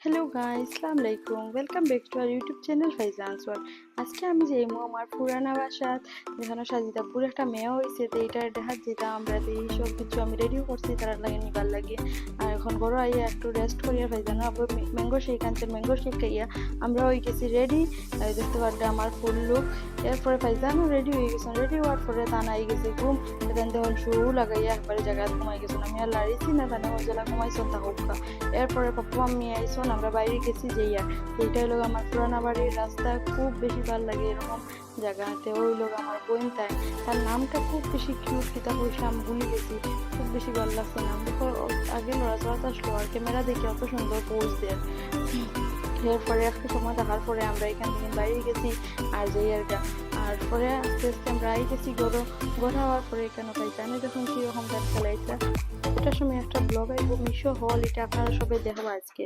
Hello guys, আসসালামু আলাইকুম। Welcome back to our YouTube channel Faizan's world. আজকে আমি যাইমু আমার পুরানা বাসাত, যেখানে সাজিদা পুরো একটা মেয়ে হয়েছে। তো এইটার দেখাত যেটা আমরা তো এই সব কিছু আমি রেডিও করছি তার লাগে নিবার লাগে। আর এখন ঘরে আইয়া একটু রেস্ট করিয়া ফাইজানো আবার ম্যাঙ্গো শেক আনছে, ম্যাঙ্গো শেক খাইয়া আমরা হয়ে গেছি রেডি। দেখতে পারবে আমার ফুল লুক। এরপরে ফাইজানও রেডি হয়ে গেছেন। রেডি হওয়ার পরে তানা আই গেছে ঘুম। এখান দেখুন শু লাগাইয়া একবারে জায়গায় ঘুমাই গেছেন। আমি আর লাড়িছি না, তানে মজলা ঘুমাইছেন তা হোক। এরপরে পাপ্পু আমি আইসন, আমরা বাইরে গেছি যেইয়া। এইটা হলো আমার পুরানা বাড়ির রাস্তা, খুব বেশি ভালো লাগে এরকম জায়গাতে। ওই লোক আমার বোন, তার নামটা খুব বেশি কিউট, কিতা পয়সা আমি ভুলে গেছি। খুব বেশি ভালো লাগছে নাম দেখো। আগে লড়াচড়া আসলো আর ক্যামেরা দেখে অত সুন্দর পোজ দেয়। এরপরে একটু সময় দেখার পরে আমরা এখান থেকে বাইরে গেছি আর যাই আর পরে আস্তে আস্তে আমরা আই গেছি ঘর হওয়ার পরে এখানে পাই জানি দেখুন কিরকম গাছ চালাইছে। ওটার সময় একটা ব্লগ আইব মিশো হল, এটা আপনারা সবাই দেখাবো আজকে।